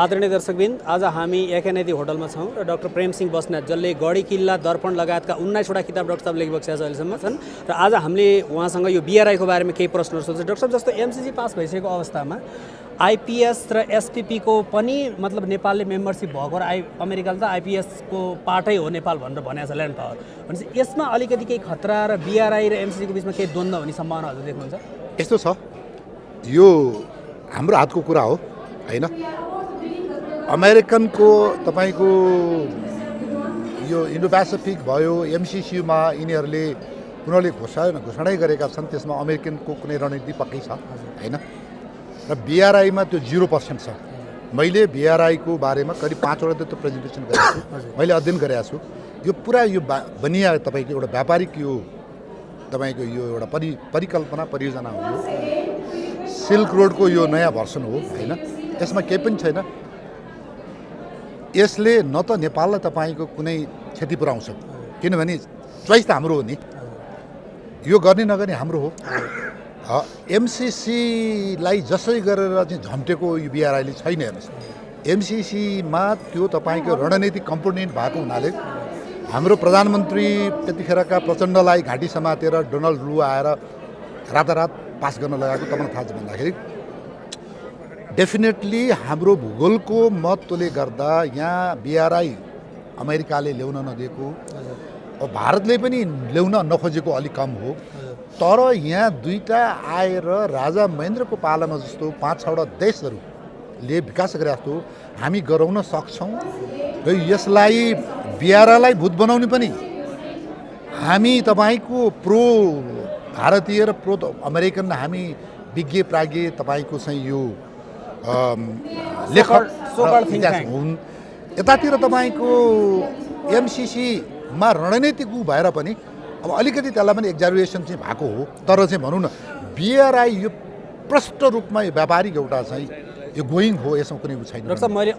आदरणीय दर्शकबिन, आज हामी याकेनेती होटलमा छौँ र डाक्टर प्रेम सिंह बस्नेत जसले गढी किल्ला दर्पण लगायतका 19वटा किताब डाक्टर साहब लेखिसकेका अहिलेसम्म छन् र आज हामीले उहाँसँग यो बीआरआईको बारेमा केही प्रश्नहरू सोध्छौँ। डाक्टर साहब, जस्तो एमसीसी पास भइसकेको अवस्थामा आइपीएस र एसपीपीको पनि मतलब नेपालले मेम्बरसिप भएको र अमेरिकाले त आइपीएसको पार्टै हो नेपाल भनेर भनेको छ, ल्यान्ड पावर भनेपछि यसमा अलिकति केही खतरा र बीआरआई र एमसीसीको बिचमा केही द्वन्द्व हुने सम्भावना हजुर देख्नुहुन्छ? यस्तो छ, यो हाम्रो हातको कुरा हो हैन। अमेरिकनको तपाईको यो इन्डो पेसिफिक भयो, एमसीसीमा यिनीहरूले घोषणै गरेका छन्, त्यसमा अमेरिकनको कुनै रणनीति पक्कै छ हैन। र बीआरआईमा त्यो 0% छ। मैले बीआरआईको बारेमा करिब 5वटा जस्तो प्रेजेन्टेसन गरेको छु, मैले अध्ययन गरेको छु। यो पुरा यो बनिया तपाईँको एउटा व्यापारिक यो तपाईँको यो एउटा परिकल्पना परियोजना हो। यो सिल्क रोडको यो नयाँ भर्सन हो हैन। यसमा केही पनि छैन। यसले न त नेपाललाई तपाईँको कुनै क्षति पुर्याउँछ, किनभने चोइस त हाम्रो हो नि, यो गर्ने नगर्ने हाम्रो हो। एमसीसीलाई जसै गरेर चाहिँ झम्टेको यो बीआरआईले छैन। हेर्नुहोस्, एमसीसीमा त्यो तपाईँको रणनीतिक कम्पोनेन्ट भएको हुनाले हाम्रो प्रधानमन्त्री त्यतिखेरका प्रचण्डलाई घाँटी समातेर डोनाल्ड लु आएर रातारात पास गर्न लगाएको तपाईँलाई थाहा छ भन्दाखेरि डेफिनेटली हाम्रो भूगोलको महत्त्वले गर्दा यहाँ बीआरआई अमेरिकाले ल्याउन नदिएको, भारतले पनि ल्याउन नखोजेको अलिक कम हो। तर यहाँ दुईटा आएर राजा महेन्द्रको पालामा जस्तो 5-6वटा देशहरूले विकास गरे जस्तो हामी गराउन सक्छौँ र यसलाई बीआरआईलाई भूत बनाउने पनि हामी तपाईँको प्रो भारतीय र प्रो अमेरिकन हामी विज्ञ प्राज्ञ तपाईँको चाहिँ यो लेखक हुन्। यतातिर तपाईँको एमसीसीमा रणनीतिक भएर पनि अब अलिकति त्यसलाई पनि एक्जाजुरेसन चाहिँ भएको हो। तर चाहिँ भनौँ न बीआरआई यो प्रष्ट रूपमा यो व्यापारिक एउटा चाहिँ यो गोइङ हो, यसमा कुनै छैन। डाक्टर साहब, मैले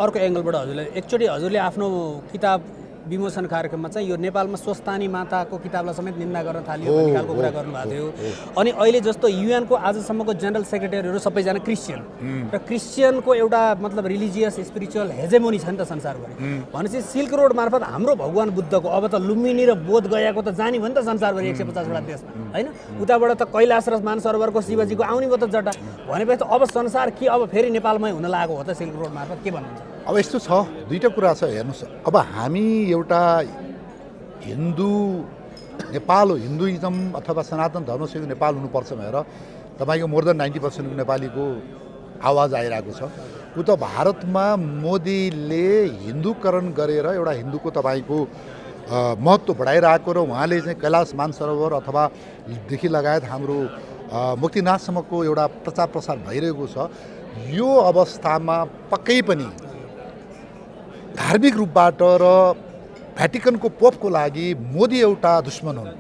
अर्को एङ्गलबाट हजुरलाई एकचोटि हजुरले आफ्नो किताब विमोचन कार्यक्रममा चाहिँ यो नेपालमा स्वस्तानी माताको किताबलाई समेत निन्दा गर्न थालियो भन्ने खालको कुरा गर्नुभएको थियो। अनि अहिले जस्तो युएनको आजसम्मको जेनरल सेक्रेटरीहरू सबैजना क्रिस्चियन र क्रिस्चियनको एउटा मतलब रिलिजियस स्पिरिचुअल हेजेमोनी छ नि त संसारभरि। भनेपछि सिल्क रोड मार्फत हाम्रो भगवान बुद्धको अब त लुम्बिनी र बोध गयाको त जाने भयो नि त संसारभरि 150वटा देशमा होइन। उताबाट त कैलाश र मानसरोवरको शिवजीको आउने भयो त जटा। भनेपछि त अब संसार के अब फेरि नेपालमै हुन लागेको हो त सिल्क रोड मार्फत? के भन्नुहुन्छ? अब यस्तो छ, दुईटा कुरा छ। हेर्नुहोस्, अब हामी एउटा हिन्दू नेपाल हो, हिन्दुइजम अथवा सनातन धर्मसँग नेपाल हुनुपर्छ भनेर तपाईँको मोर देन 90% नेपालीको आवाज आइरहेको छ। उता भारतमा मोदीले हिन्दूकरण गरेर एउटा हिन्दूको तपाईँको महत्त्व बढाइरहेको र उहाँले चाहिँ कैलाश मानसरोवर अथवा देखि लगायत हाम्रो मुक्तिनाथसम्मको एउटा प्रचार प्रसार भइरहेको छ। यो अवस्थामा पक्कै पनि धार्मिक रूपबाट र भ्याटिकनको पोपको लागि मोदी एउटा दुश्मन हुन्।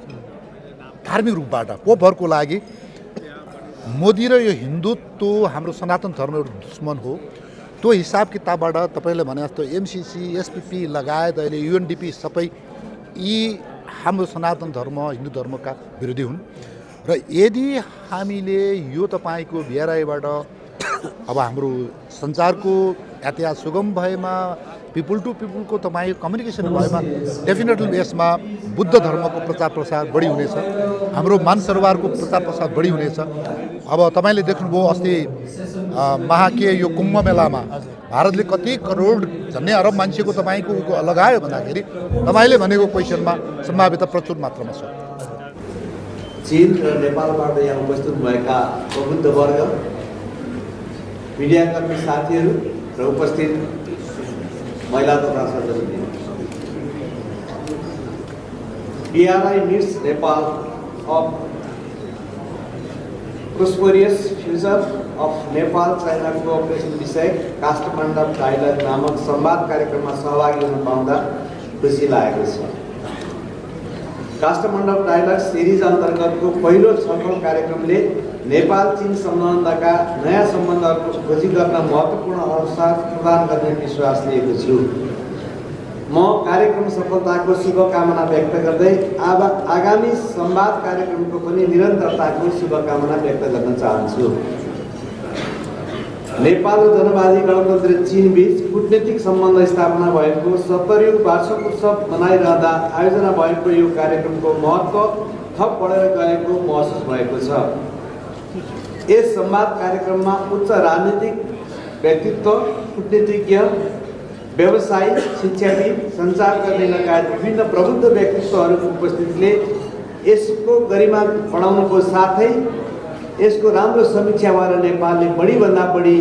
धार्मिक रूपबाट पोपहरूको लागि मोदी र यो हिन्दुत्व हाम्रो सनातन धर्म एउटा दुश्मन हो। त्यो हिसाब किताबबाट तपाईँले भने जस्तो एमसीसी एसपीपी लगायत अहिले यूएनडीपी सबै यी हाम्रो सनातन धर्म हिन्दू धर्मका विरोधी हुन्। र यदि हामीले यो तपाईँको बीआरआईबाट अब हाम्रो सञ्चारको यातायात सुगम भएमा पिपुल टु पिपुलको तपाईँ कम्युनिकेसन भएमा डेफिनेटली यसमा बुद्ध धर्मको प्रचार प्रसार बढी हुनेछ, हाम्रो मानसरोवरको प्रचार प्रसार बढी हुनेछ। अब तपाईँले देख्नुभयो अस्ति महाके यो कुम्भ मेलामा भारतले कति करोड झन्डै अरब मान्छेको तपाईँको लगायो भन्दाखेरि तपाईँले भनेको क्वेसनमा सम्भाव्यता प्रचुर मात्रामा छ। चीन र नेपालबाट यहाँ उपस्थित भएका प्रबुद्ध वर्ग, मिडियाकर्मी साथीहरू र उपस्थित महिला तथा सदस्य, BRI needs Nepal of prosperous future of Nepal-China cooperation विषय काष्ठमण्डप डायलग नामक संवाद कार्यक्रममा सहभागी हुन पाउँदा खुसी लागेको छ। काष्ठमण्डप डायलग सिरिज अन्तर्गतको पहिलो छलफल कार्यक्रमले नेपाल-चीन सम्बन्धका नयाँ सम्बन्धहरूको खोजी गर्न महत्त्वपूर्ण अवसर प्रदान गर्ने विश्वास लिएको छु। म कार्यक्रम सफलताको शुभकामना व्यक्त गर्दै आगामी संवाद कार्यक्रमको पनि निरन्तरताको शुभकामना व्यक्त गर्न चाहन्छु। नेपाल र जनवादी गणतन्त्र चीनबीच कूटनीतिक सम्बन्ध स्थापना भएको 70औं वार्षिकोत्सव मनाइरहँदा आयोजना भएको यो कार्यक्रमको महत्त्व थप बढेर गएको महसुस भएको छ। यस संवाद कार्यक्रममा उच्च राजनीतिक व्यक्तित्व, कूटनीतिज्ञ, व्यवसायी, शिक्षाविद, सञ्चारकर्मी लगायत विभिन्न प्रबुद्ध व्यक्तित्वहरूको उपस्थितिले यसको गरिमा बढाउनको साथै यसको राम्रो समीक्षा भएर नेपालले बढीभन्दा बढी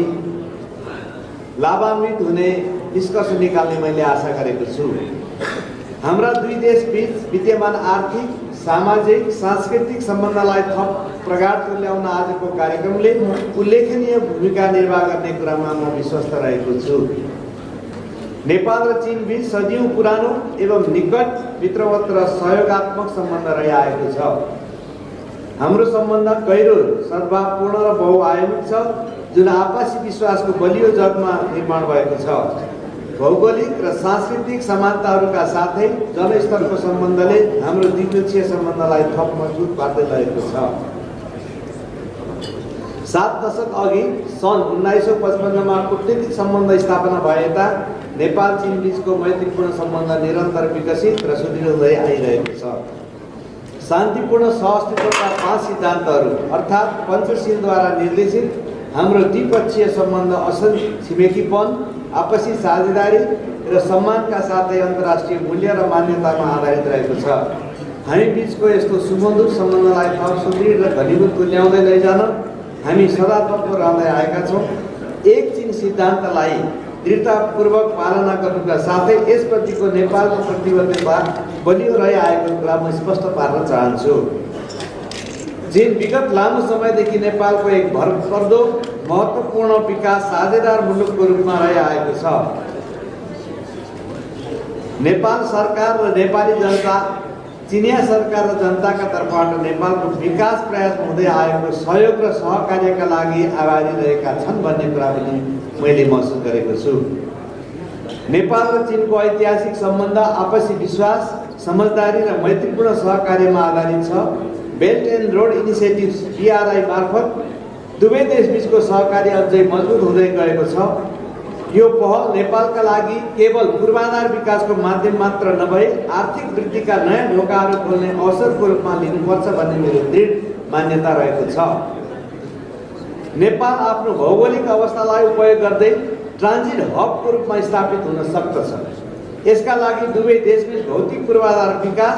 लाभान्वित हुने निष्कर्ष निकाल्ने मैले आशा गरेको छु। हाम्रा दुई देशबीच विद्यमान आर्थिक, सामाजिक, सांस्कृतिक सम्बन्धलाई थप प्रगाढ तुल्याउन आजको कार्यक्रमले उल्लेखनीय भूमिका निर्वाह गर्ने कुरामा म विश्वस्त रहेको छु। नेपाल र चीनबीच सदियौं पुरानो एवं निकट मित्रवत र सहयोगात्मक सम्बन्ध रहिआएको छ। हाम्रो सम्बन्ध गहिरो, सद्भावपूर्ण र बहुआयामिक छ, जुन आपसी विश्वासको बलियो जगमा निर्माण भएको छ। भौगोलिक र सांस्कृतिक समानताहरूका साथै जनस्तरको सम्बन्धले हाम्रो द्विपक्षीय सम्बन्धलाई थप मजबुत पार्दै लगेको छ। 7 दशक अघि सन् 1955मा कूटनीतिक सम्बन्ध स्थापना भए यता नेपाल चीन बीचको मैत्रीपूर्ण सम्बन्ध निरन्तर विकसित र सुदृढ हुँदै आइरहेको छ। शान्तिपूर्ण सहअस्तित्वका 5 सिद्धान्तहरू अर्थात् पञ्चशीलद्वारा निर्देशित हाम्रो द्विपक्षीय सम्बन्ध असल छिमेकीपन, आपसी साझेदारी र सम्मानका साथै अन्तर्राष्ट्रिय मूल्य र मान्यतामा आधारित रहेको छ। हामी बीचको यस्तो सुमधुर सम्बन्धलाई थप सुदृढ र घनीभूत तुल्याउँदै लैजान हामी सदा तत्पर रहँदै आएका छौँ। एक चीन सिद्धान्तलाई दृढतापूर्वक पालना गर्नुका साथै यसप्रतिको नेपालको प्रतिबद्धता बलियो रहिआएको कुरा म स्पष्ट पार्न चाहन्छु। चीन विगत लामो समयदेखि नेपालको एक भरपर्दो महत्त्वपूर्ण विकास साझेदार मुलुकको रूपमा रहिआएको छ। नेपाल सरकार र नेपाली जनता चिनिया सरकार र जनताका तर्फबाट नेपालको विकास प्रयास हुँदै आएको सहयोग र सहकार्यका लागि आभारी रहेका छन् भन्ने कुरा पनि मैले महसुस गरेको छु। नेपाल र चीनको ऐतिहासिक सम्बन्ध आपसी विश्वास, समझदारी र मैत्रीपूर्ण सहकार्यमा आधारित छ। Belt end road initiative BRI मार्फत दुवै देशबीचको सहकार्य अझै मजबुत हुँदै गएको छ। यो पहल नेपालका लागि केवल पूर्वाधार विकासको माध्यम मात्र नभई आर्थिक वृद्धिका नयाँ ढोकाहरू खोल्ने अवसरको रूपमा लिनुपर्छ भन्ने मेरो दृढ मान्यता रहेको छ। नेपाल आफ्नो भौगोलिक अवस्थालाई उपयोग गर्दै ट्रान्जिट हबको रूपमा स्थापित हुन सक्दछ। यसका लागि दुवै देशबीच भौतिक पूर्वाधार विकास,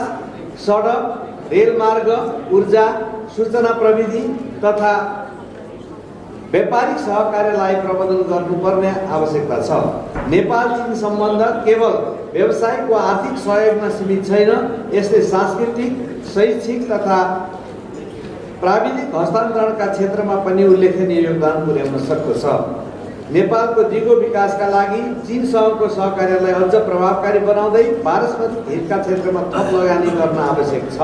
सडक, रेलमार्ग, ऊर्जा, सूचना प्रविधि तथा व्यापारिक सहकार्यलाई प्रबन्धन गर्नुपर्ने आवश्यकता छ। नेपाल चीन सम्बन्ध केवल व्यावसायिक वा आर्थिक सहयोगमा सीमित छैन, यसले सांस्कृतिक, शैक्षिक तथा प्राविधिक हस्तान्तरणका क्षेत्रमा पनि उल्लेखनीय योगदान पुर्याउन सक्दछ। नेपालको दिगो विकासका लागि चीनसँगको सहकार्यलाई अझ प्रभावकारी बनाउँदै पारस्परिक हितका क्षेत्रमा थप लगानी गर्न आवश्यक छ।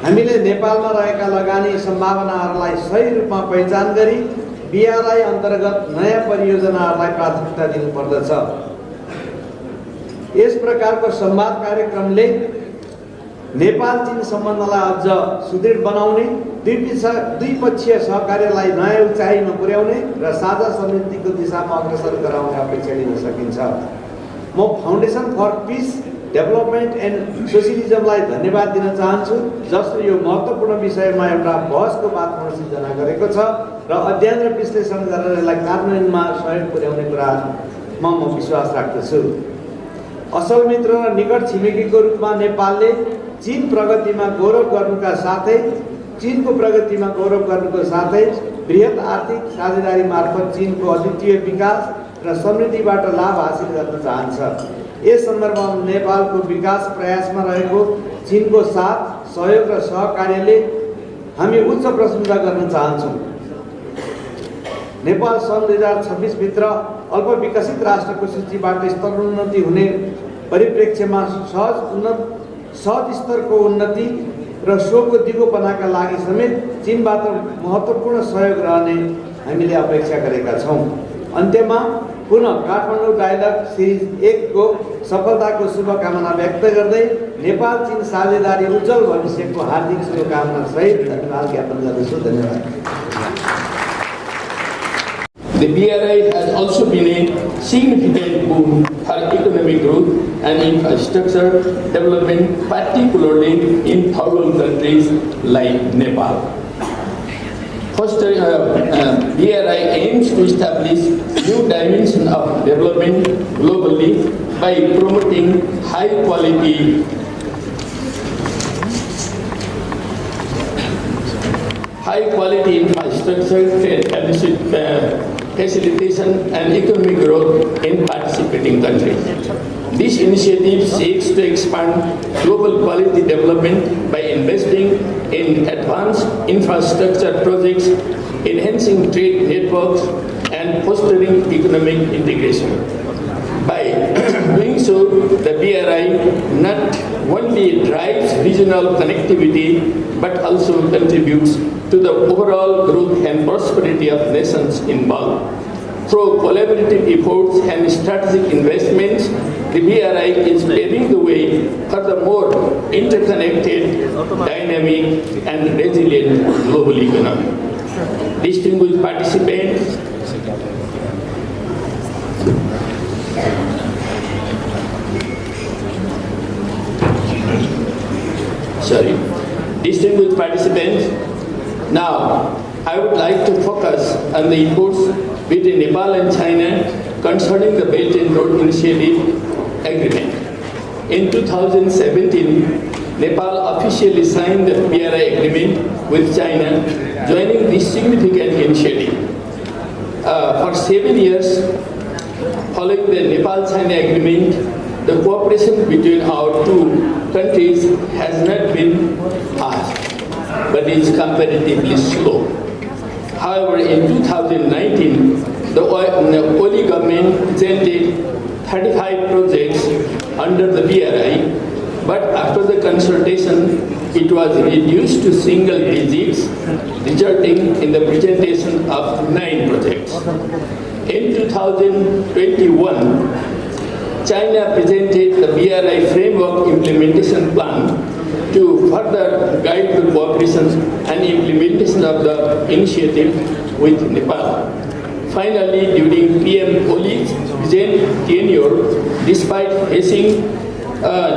हामीले नेपालमा रहेका लगानी सम्भावनाहरूलाई सही रूपमा पहिचान गरी BRI अन्तर्गत नयाँ परियोजनाहरूलाई प्राथमिकता दिनुपर्दछ। यस प्रकारको संवाद कार्यक्रमले नेपाल चीन सम्बन्धलाई अझ सुदृढ बनाउने, द्विपक्षीय सहकार्यलाई नयाँ उचाइमा पुर्याउने र साझा समृद्धिको दिशामा अग्रसर गराउने अपेक्षा लिन सकिन्छ। म foundation for peace, development and सोसियलिजमलाई धन्यवाद दिन चाहन्छु, जसले यो महत्त्वपूर्ण विषयमा एउटा बहसको वातावरण सिर्जना गरेको छ र अध्ययन र विश्लेषण गरेर यसलाई कार्यान्वयनमा सहयोग पुर्याउने कुरामा म विश्वास राख्दछु। असल मित्र र निकट छिमेकीको रूपमा नेपालले चीन प्रगतिमा गौरव गर्नुका साथै बृहत आर्थिक साझेदारी मार्फत चीनको अद्वितीय विकास र समृद्धिबाट लाभ हासिल गर्न चाहन्छ। यस सन्दर्भमा नेपालको विकास प्रयासमा रहेको चीनको साथ, सहयोग र सहकार्यले हामी उच्च प्रशंसा गर्न चाहन्छौँ। नेपाल सन् 2026 भित्र अल्प विकसित राष्ट्रको सूचीबाट स्तरोन्नति हुने परिप्रेक्ष्यमा सहज स्तरको उन्नति र सोको दिगोपनाका लागि समेत चीनबाट महत्त्वपूर्ण सहयोग रहने हामीले अपेक्षा गरेका छौँ। अन्त्यमा पुनः काठमाडौँ डायलग सिरिज 1 को सफलताको शुभकामना व्यक्त गर्दै नेपाल चीन साझेदारी उज्जवल भविष्यको हार्दिक शुभकामना सहित धन्यवाद ज्ञापन गर्दछु। धन्यवाद। The BRI has also been a significant boon for economic growth and infrastructure development, particularly in third countries like Nepal. First, BRI aims to establish new dimension of development globally by promoting high-quality infrastructure, facilitation and economic growth in participating countries. This initiative seeks to expand global quality development by investing in advanced infrastructure projects, enhancing trade networks, and fostering economic integration. By doing so, the BRI not only drives regional connectivity but also contributes to the overall growth and prosperity of nations involved. Through collaborative efforts and strategic investments, the BRI is paving the way for the more interconnected, dynamic, and resilient global economy. Distinguished participants, now I would like to focus on the efforts between Nepal and China concerning the Belt and Road Initiative Agreement. In 2017, Nepal officially signed the BRI agreement with China, joining this significant initiative. For 7 years, following the Nepal-China agreement, the cooperation between our two countries has not been fast, but is comparatively slow. However, in 2019, the Nepali government presented 35 projects under the BRI, but after the consultation, it was reduced to single digits, resulting in the presentation of 9 projects. In 2021, China presented the BRI Framework Implementation Plan to further guide the cooperation and implementation of the initiative with Nepal. Finally, during PM Oli's tenure, despite facing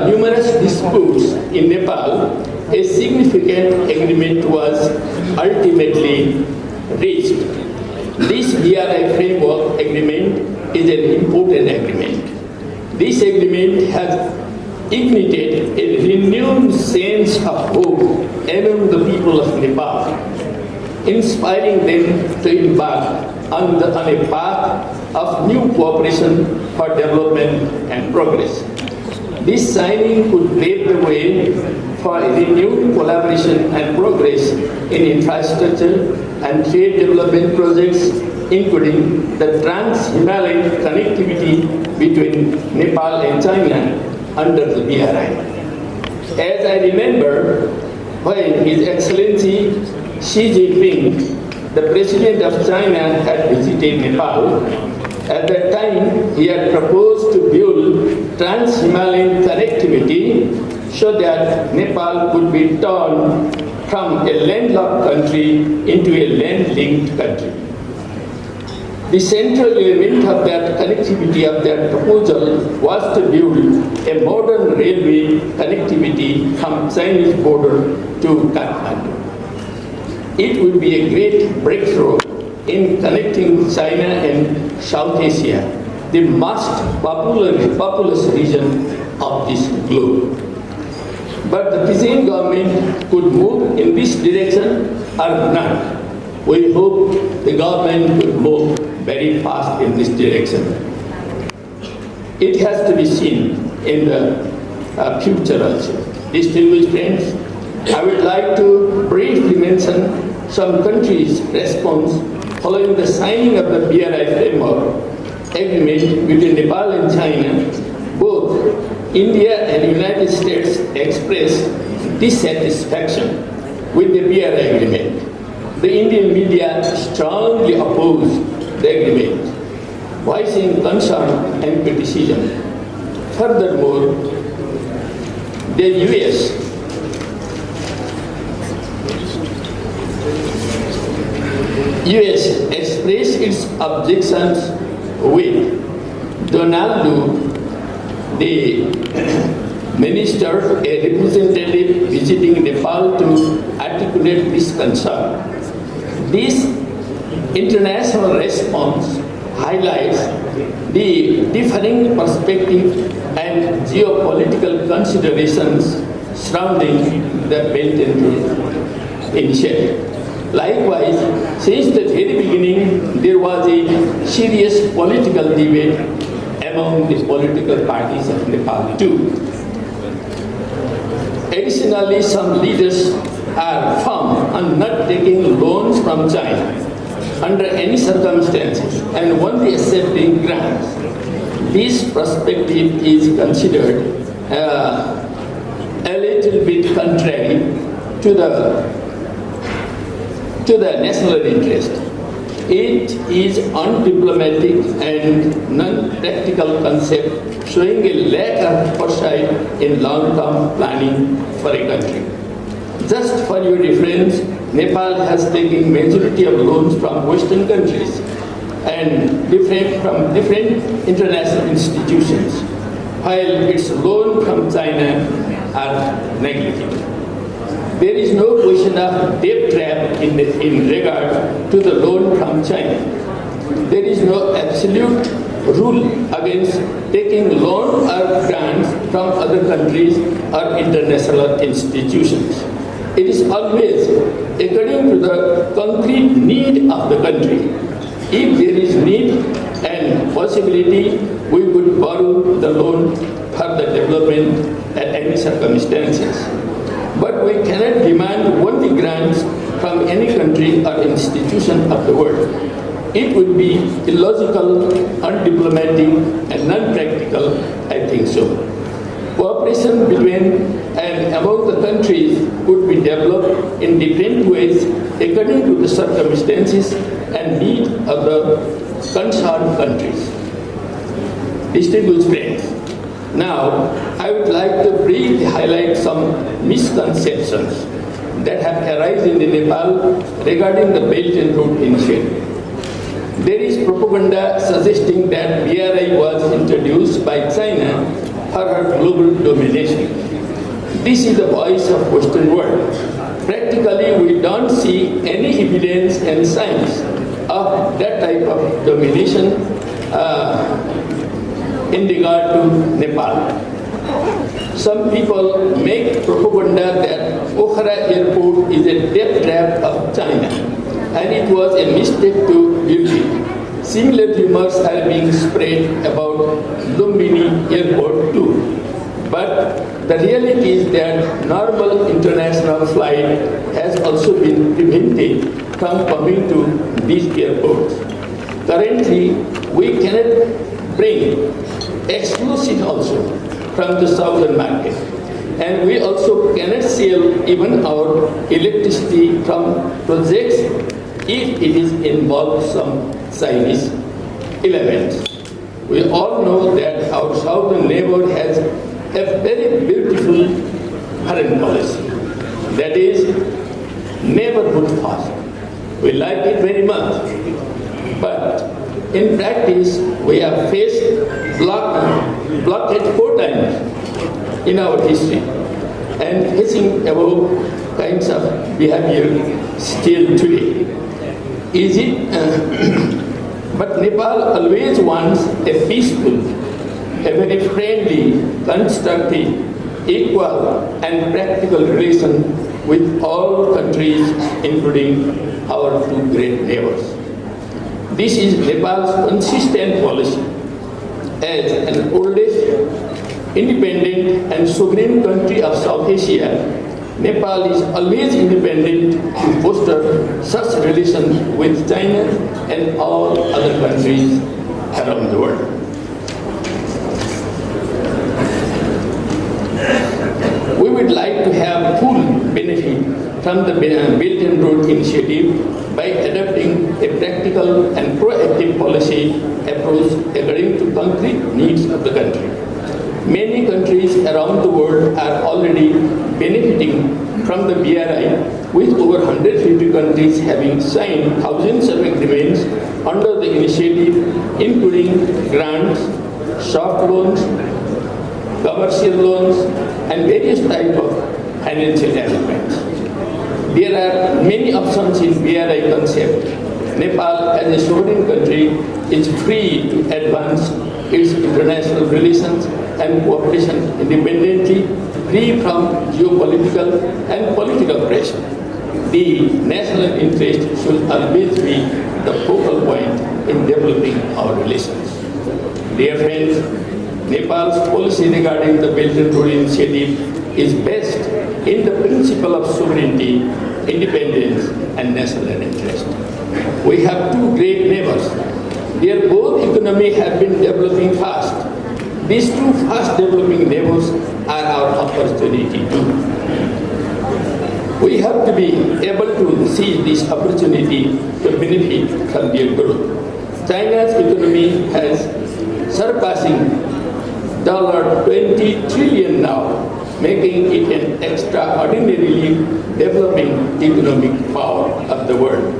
numerous disputes in Nepal, a significant agreement was ultimately reached. This BRI Framework Agreement is an important agreement. This agreement has ignited a renewed sense of hope among the people of Nepal, inspiring them to embark on a path of new cooperation for development and progress. This signing could pave the way for a renewed collaboration and progress in infrastructure and trade development projects, including the trans-Himalayan connectivity between Nepal and China under the BRI. As I remember, when His Excellency Xi Jinping, the President of China, had visited Nepal, at that time he had proposed to build trans-Himalayan connectivity so that Nepal could be turned from a landlocked country into a land-linked country. The central element of that connectivity of that proposal was to build a modern railway connectivity from Chinese border to Kasthamandap. It would be a great breakthrough in connecting China and South Asia, the most populous region of this globe. But the present government could move in this direction or not. We hope the government will move very fast in this direction. It has to be seen in the future also. Distinguished friends, I would like to briefly mention some countries' response following the signing of the BRI Framework Agreement between Nepal and China. Both India and United States expressed dissatisfaction with the BRI agreement. The Indian media strongly opposed the agreement, voicing concern and criticism. Furthermore, the US US expressed its objections with Donald, the minister, a representative visiting Nepal to articulate this concern. This international response highlights the differing perspective and geopolitical considerations surrounding the Belt and Road Initiative. Likewise, since the very beginning, there was a serious political debate among the political parties of Nepal too. Additionally, some leaders are firm on not taking loans from China under any circumstances and only accepting grants. This perspective is considered a little bit contrary to the national interest. It is undiplomatic and non-practical concept, showing a lack of foresight in long-term planning for a country. Just for your reference, Nepal has taken majority of loans from Western countries and from different international institutions, while its loans from China are negligible. There is no question of debt trap in regard to the loan from China. There is no absolute rule against taking loan or grants from other countries or international institutions. It is always according to the concrete need of the country. If there is need and possibility, we could borrow the loan for the development at any circumstances. But we cannot demand only grants from any country or institution of the world. It would be illogical, undiplomatic, and non-practical, I think so. Cooperation between and among the countries could be developed in different ways according to the circumstances and need of the concerned countries. Distinguished friends, now I would like to briefly highlight some misconceptions that have arisen in Nepal regarding the Belt and Road Initiative. There is propaganda suggesting that BRI was introduced by China for her global domination. This is the voice of Western world. Practically, we don't see any evidence and signs of that type of domination in regard to Nepal. Some people make propaganda that Pokhara airport is a death trap of China and it was a mistake to build it. Similar rumors are being spread about Lumbini airport too. But the reality is that normal international flight has also been prevented from coming to these airports. Currently, we cannot bring explosives also from the southern market. And we also cannot sell even our electricity from projects if it is involved some Chinese elements. We all know that our southern neighbor has a very beautiful foreign policy. That is neighborhood first. We like it very much. But in practice, we have faced blockade 4 times in our history and facing above kinds of behavior still today. Is it? But Nepal always wants a peaceful, a very friendly, constructive, equal and practical relation with all countries, including our 2 great neighbors. This is Nepal's consistent policy. As an oldest, independent and sovereign country of South Asia, Nepal is always independent to foster such relations with China and all other countries around the world. We would like to have full benefit from the Belt and Road Initiative by adopting a practical and proactive policy approach according to concrete needs of the country. Many countries around the world are already benefiting from the BRI, with over 150 countries having signed thousands of agreements under the initiative, including grants, soft loans, commercial loans, and various types of financial arrangements. There are many options in BRI concept. Nepal, as a sovereign country, is free to advance its international relations and cooperation independently, free from geopolitical and political pressure. The national interest should always be the focal point in developing our relations. Dear friends, Nepal's policy regarding the Belt and Road Initiative is based in the principle of sovereignty, independence, and national interest. We have two great neighbors. Their both economy have been developing fast. These two fast developing neighbors are our opportunity too. We have to be able to seize this opportunity to benefit from their growth. China's economy has surpassing $20 trillion now, making it an extraordinarily developing economic power of the world.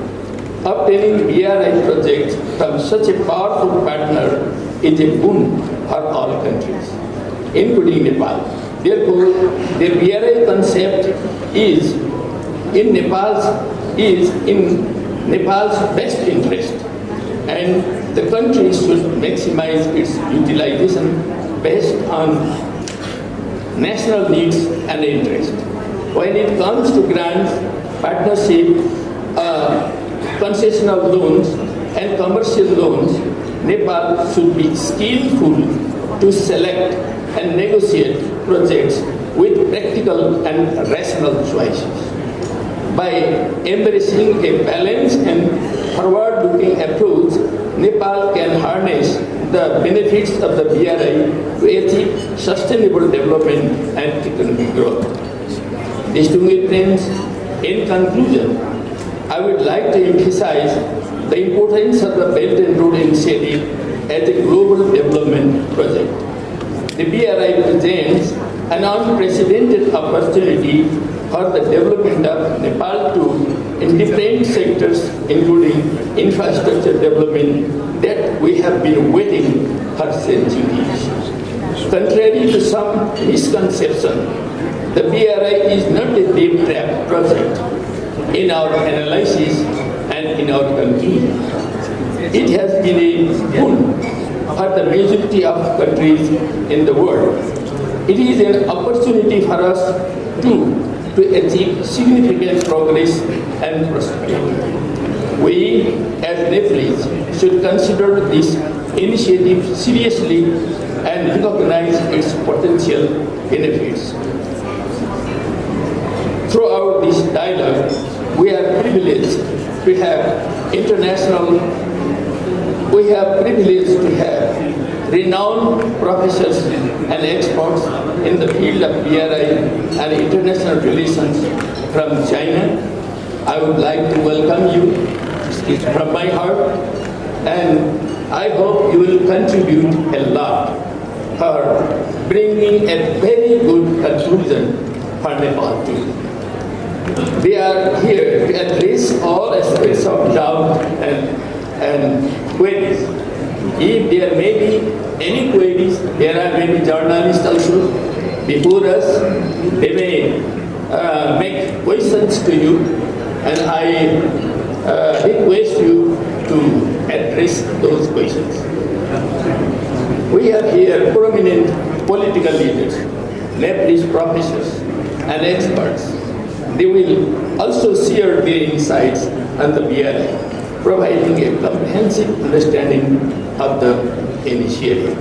Obtaining BRI projects from such a powerful partner is a boon for all countries, including Nepal. Therefore, the BRI concept is in Nepal's best interest, and the country should maximize its utilization based on national needs and interest. When it comes to grants, partnership, concessional loans, and commercial loans, Nepal should be skillful to select and negotiate projects with practical and rational choices. By embracing a balanced and forward-looking approach, Nepal can harness the benefits of the BRI to achieve sustainable development and economic growth. Distinguished friends, in conclusion, I would like to emphasize the importance of the Belt and Road Initiative as a global development project. The BRI presents an unprecedented opportunity for the development of Nepal too in different sectors, including infrastructure development that we have been waiting for centuries. Contrary to some misconception, the BRI is not a deep trap project. In our analysis and in our conclusion, it has been a boon for the majority of countries in the world. It is an opportunity for us to achieve significant progress and prosperity. We, as Nepalese, should consider this initiative seriously and recognize its potential benefits. Throughout this dialogue, we are privileged to have renowned professors and experts in the field of BRI and international relations from China. I would like to welcome you from my heart, and I hope you will contribute a lot for bringing a very good conclusion for Nepal too. We are here to address all aspects of doubt and queries. If there may be any queries, there are many journalists also before us. They may make questions to you, and I request you to address those questions. We have here prominent political leaders, Nepalese professors and experts. They will also share their insights on the BRI, providing a comprehensive understanding of the initiative.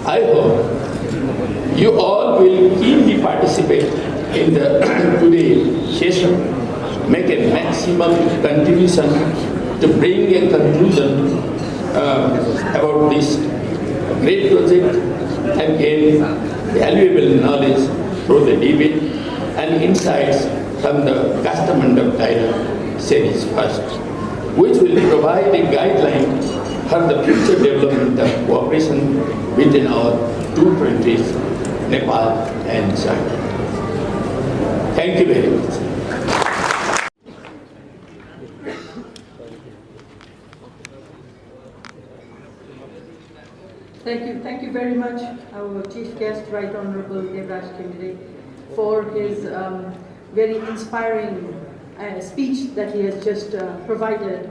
I hope you all will keenly participate in the today's session, make a maximum contribution to bring a conclusion about this great project and gain valuable knowledge through the debate and insights from the Kasthamandap dialogue series first, which will provide a guideline for the future development of cooperation between our two countries Nepal and China. Thank you very much. Thank you very much, our Chief Guest, Right Honorable Devraj Kemire, for his very inspiring speech that he has just provided.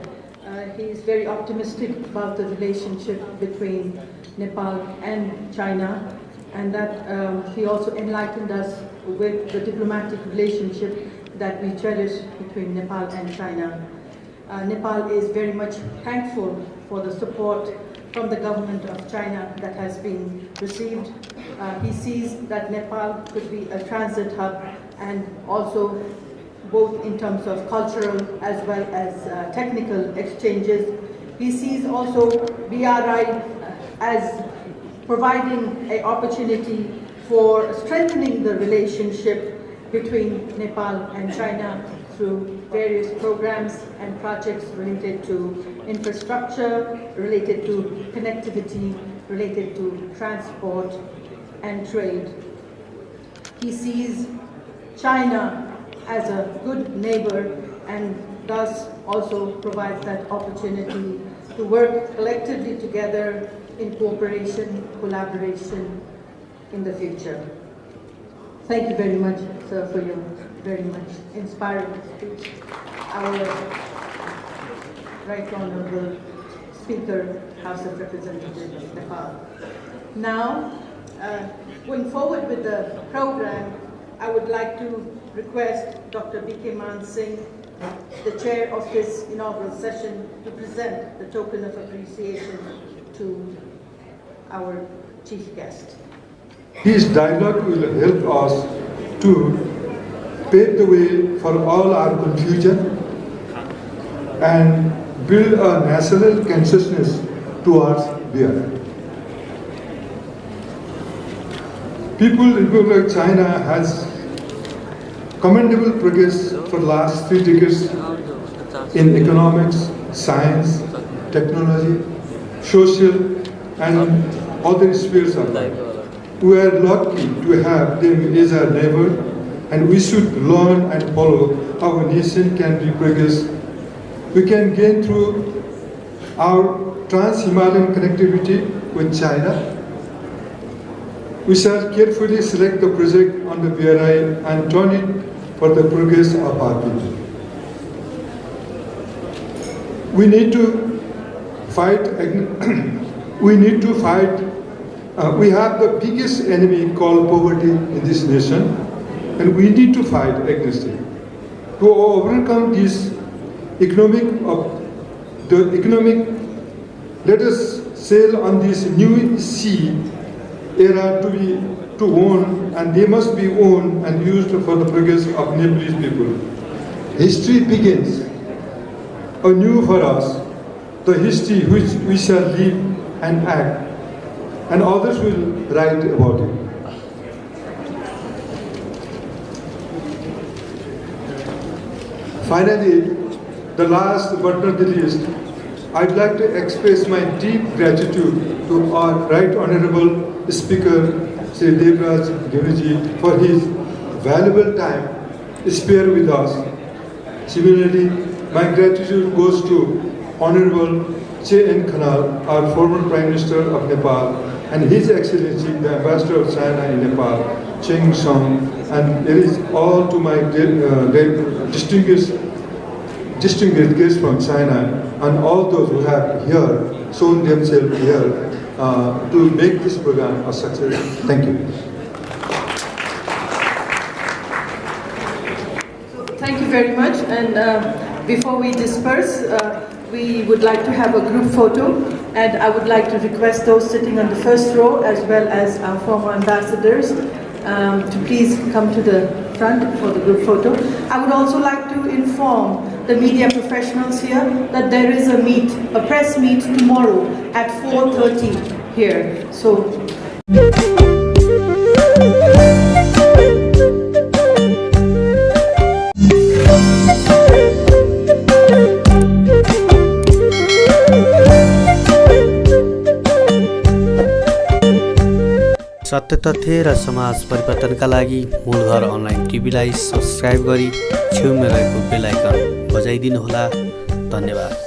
He is very optimistic about the relationship between Nepal and China, and that he also enlightened us with the diplomatic relationship that we cherish between Nepal and China. Nepal is very much thankful for the support from the government of China that has been received. He sees that Nepal could be a transit hub, and also both in terms of cultural as well as technical exchanges. He sees also BRI as providing an opportunity for strengthening the relationship between Nepal and China through various programs and projects related to infrastructure, related to connectivity, related to transport and trade. He sees China as a good neighbor and thus also provides that opportunity to work collectively together in cooperation, collaboration in the future. Thank you very much, sir, for your very much inspiring speech. Our Right Honorable Speaker, House of Representatives of Nepal. Now, going forward with the program, I would like to request Dr. B.K. Man Singh, the chair of this inaugural session, to present the token of appreciation to our chief guest. His dialogue will help us to pave the way for all our confusion and build a national consciousness towards BRI. People's Republic of China has commendable progress for the last 3 decades in economics, science, technology, social, and other spheres of life. We are lucky to have them as our neighbor, and we should learn and follow how a nation can be progress. We can gain through our trans-Himalayan connectivity with China. We shall carefully select the project on the BRI and turn it for the progress of our people. We need to fight. We have the biggest enemy called poverty in this nation, and we need to fight against it. To overcome this let us sail on this new sea era to own, and they must be owned and used for the progress of Nepalese people. History begins anew for us, the history which we shall live and act, and others will write about it. Finally, the last but not the least, I'd like to express my deep gratitude to our Right Honorable Speaker, Sri Devraj Kemire, for his valuable time spared with us. Similarly, my gratitude goes to Honorable Che Khanal, our former Prime Minister of Nepal, and His Excellency, the Ambassador of China in Nepal, Cheng Song, and it is all to my distinguished guests from China and all those who have here shown themselves here to make this program a success. Thank you. So, thank you very much. And before we disperse, we would like to have a group photo, and I would like to request those sitting on the first row as well as our former ambassadors to please come to the front for the group photo. I would also like to inform the media professionals here that there is a press meet tomorrow at 4:30 here. So. सत्य तथ्य र समाज परिवर्तनका लागि मूलघर online टिभीलाई subscribe गरी छेउमा रहेको bell icon बजाइदिनुहोला। धन्यवाद।